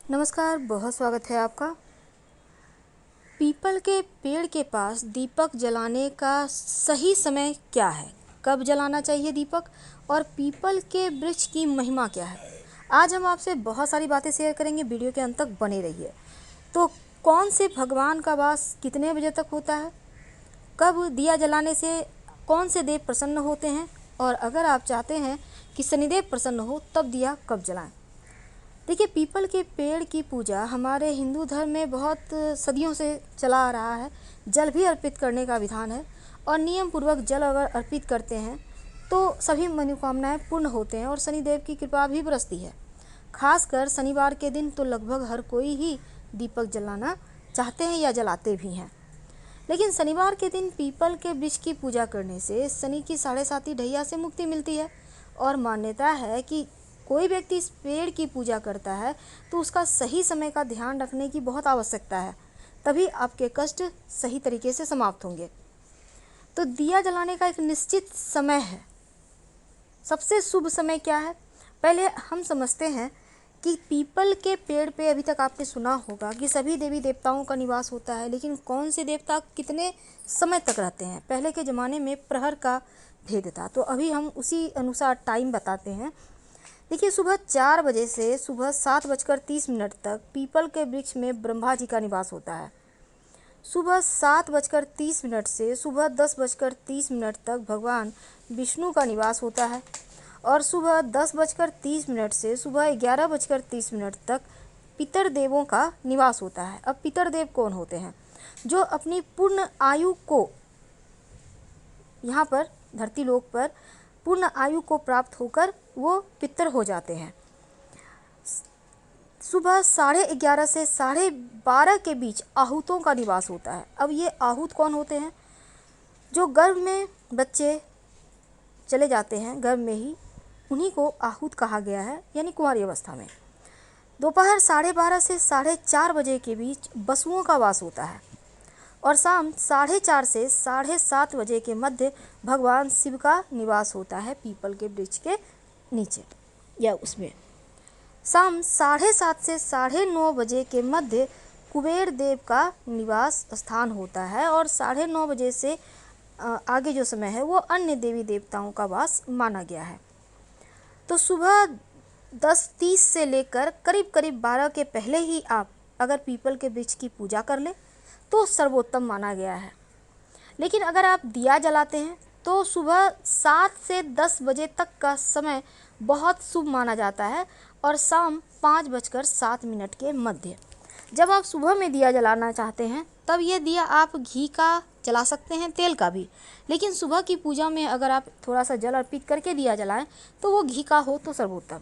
नमस्कार, बहुत स्वागत है आपका। पीपल के पेड़ के पास दीपक जलाने का सही समय क्या है? कब जलाना चाहिए दीपक? और पीपल के वृक्ष की महिमा क्या है? आज हम आपसे बहुत सारी बातें शेयर करेंगे, वीडियो के अंत तक बने रहिए। तो कौन से भगवान का वास कितने बजे तक होता है? कब दिया जलाने से कौन से देव प्रसन्न होते हैं? और अगर आप चाहते हैं कि शनिदेव प्रसन्न हो तब दिया कब जलाएं? देखिए, पीपल के पेड़ की पूजा हमारे हिंदू धर्म में बहुत सदियों से चला आ रहा है। जल भी अर्पित करने का विधान है और नियम पूर्वक जल अगर अर्पित करते हैं तो सभी मनोकामनाएं पूर्ण होते हैं और शनिदेव की कृपा भी बरसती है। खासकर शनिवार के दिन तो लगभग हर कोई ही दीपक जलाना चाहते हैं या जलाते भी हैं। लेकिन शनिवार के दिन पीपल के वृक्ष की पूजा करने से शनि की 7.5 ढैया से मुक्ति मिलती है और मान्यता है कि कोई व्यक्ति इस पेड़ की पूजा करता है तो उसका सही समय का ध्यान रखने की बहुत आवश्यकता है, तभी आपके कष्ट सही तरीके से समाप्त होंगे। तो दिया जलाने का एक निश्चित समय है। सबसे शुभ समय क्या है? पहले हम समझते हैं कि पीपल के पेड़ पे अभी तक आपने सुना होगा कि सभी देवी देवताओं का निवास होता है, लेकिन कौन से देवता कितने समय तक रहते हैं? पहले के ज़माने में प्रहर का भेद था, तो अभी हम उसी अनुसार टाइम बताते हैं। देखिए, सुबह 4 बजे से सुबह 7:30 तक पीपल के वृक्ष में ब्रह्मा जी का निवास होता है। सुबह 7:30 से सुबह 10:30 तक भगवान विष्णु का निवास होता है और सुबह 10:30 से सुबह 11:30 तक पितर देवों का निवास होता है। अब पितर देव कौन होते हैं? जो अपनी पूर्ण आयु को यहाँ पर धरती लोक पर पूर्ण आयु को प्राप्त होकर वो पितर हो जाते हैं। सुबह 11:30 से 12:30 के बीच आहूतों का निवास होता है। अब ये आहूत कौन होते हैं? जो गर्भ में बच्चे चले जाते हैं, गर्भ में ही, उन्हीं को आहूत कहा गया है, यानी कुंवारी अवस्था में। दोपहर 12:30 से 4:30 बजे के बीच वसुओं का वास होता है और शाम 4:30 से 7:30 बजे के मध्य भगवान शिव का निवास होता है पीपल के वृक्ष के नीचे या उसमें। शाम 7:30 से 9:30 बजे के मध्य कुबेर देव का निवास स्थान होता है और 9:30 बजे से आगे जो समय है वो अन्य देवी देवताओं का वास माना गया है। तो सुबह 10:30 से लेकर करीब 12 के पहले ही आप अगर पीपल के वृक्ष की पूजा कर लें तो सर्वोत्तम माना गया है। लेकिन अगर आप दिया जलाते हैं तो सुबह 7 से 10 बजे तक का समय बहुत शुभ माना जाता है और शाम 5:07 के मध्य। जब आप सुबह में दिया जलाना चाहते हैं तब ये दिया आप घी का जला सकते हैं, तेल का भी, लेकिन सुबह की पूजा में अगर आप थोड़ा सा जल अर्पित करके दिया जलाएं तो वो घी का हो तो सर्वोत्तम।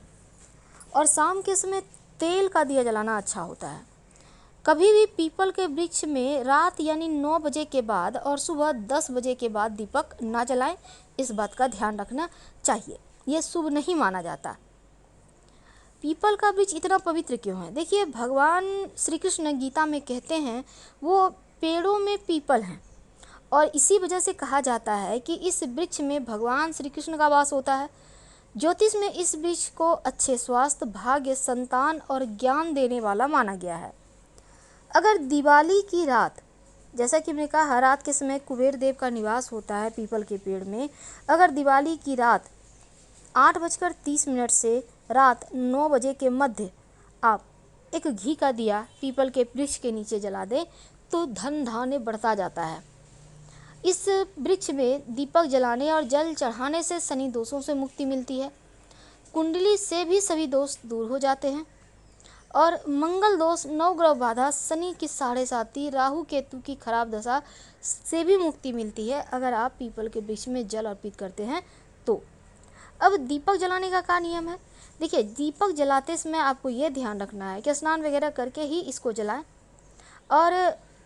और शाम के समय तेल का दिया जलाना अच्छा होता है। कभी भी पीपल के वृक्ष में रात यानी 9 बजे के बाद और सुबह 10 बजे के बाद दीपक ना जलाएं, इस बात का ध्यान रखना चाहिए। ये शुभ नहीं माना जाता। पीपल का वृक्ष इतना पवित्र क्यों है? देखिए, भगवान श्री कृष्ण गीता में कहते हैं वो पेड़ों में पीपल हैं और इसी वजह से कहा जाता है कि इस वृक्ष में भगवान श्री कृष्ण का वास होता है। ज्योतिष में इस वृक्ष को अच्छे स्वास्थ्य, भाग्य, संतान और ज्ञान देने वाला माना गया है। अगर दिवाली की रात, जैसा कि मैंने कहा, हर रात के समय कुबेर देव का निवास होता है पीपल के पेड़ में, अगर दिवाली की रात 8:30 से रात 9 बजे के मध्य आप एक घी का दिया पीपल के वृक्ष के नीचे जला दें तो धन धान्य बढ़ता जाता है। इस वृक्ष में दीपक जलाने और जल चढ़ाने से शनि दोषों से मुक्ति मिलती है। कुंडली से भी सभी दोष दूर हो जाते हैं और मंगल दोष, नवग्रह बाधा, शनि की 7.5, राहु केतु की खराब दशा से भी मुक्ति मिलती है अगर आप पीपल के वृक्ष में जल अर्पित करते हैं तो। अब दीपक जलाने का क्या नियम है? देखिए, दीपक जलाते समय आपको ये ध्यान रखना है कि स्नान वगैरह करके ही इसको जलाएं और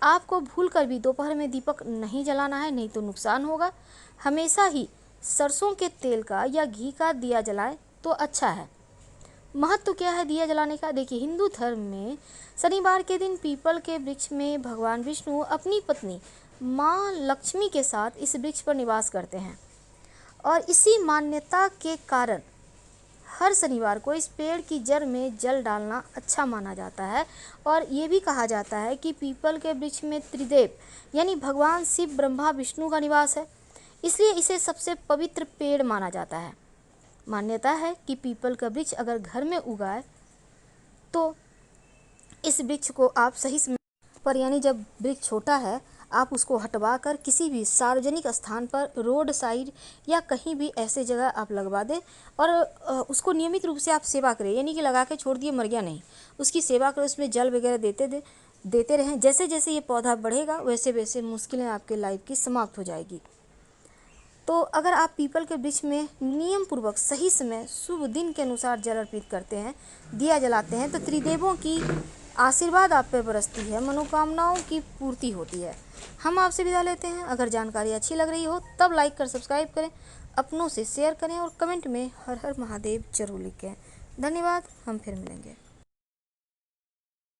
आपको भूल कर भी दोपहर में दीपक नहीं जलाना है, नहीं तो नुकसान होगा। हमेशा ही सरसों के तेल का या घी का दिया जलाएं तो अच्छा है। महत्व क्या है दिया जलाने का? देखिए, हिंदू धर्म में शनिवार के दिन पीपल के वृक्ष में भगवान विष्णु अपनी पत्नी माँ लक्ष्मी के साथ इस वृक्ष पर निवास करते हैं और इसी मान्यता के कारण हर शनिवार को इस पेड़ की जड़ में जल डालना अच्छा माना जाता है। और ये भी कहा जाता है कि पीपल के वृक्ष में त्रिदेव यानी भगवान शिव, ब्रह्मा, विष्णु का निवास है, इसलिए इसे सबसे पवित्र पेड़ माना जाता है। मान्यता है कि पीपल का वृक्ष अगर घर में उगाए तो इस वृक्ष को आप सही समय पर, यानी जब वृक्ष छोटा है, आप उसको हटवा कर किसी भी सार्वजनिक स्थान पर, रोड साइड या कहीं भी ऐसे जगह आप लगवा दें और उसको नियमित रूप से आप सेवा करें, यानी कि लगा के छोड़ दिए, मर गया नहीं, उसकी सेवा करें, उसमें जल वगैरह देते रहें। जैसे जैसे ये पौधा बढ़ेगा वैसे वैसे मुश्किलें आपके लाइफ की समाप्त हो जाएगी। तो अगर आप पीपल के वृक्ष में नियम पूर्वक सही समय शुभ दिन के अनुसार जल अर्पित करते हैं, दिया जलाते हैं, तो त्रिदेवों की आशीर्वाद आप पे बरसती है, मनोकामनाओं की पूर्ति होती है। हम आपसे विदा लेते हैं। अगर जानकारी अच्छी लग रही हो तब लाइक कर सब्सक्राइब करें, अपनों से शेयर करें और कमेंट में हर हर महादेव जरूर लिखें। धन्यवाद। हम फिर मिलेंगे।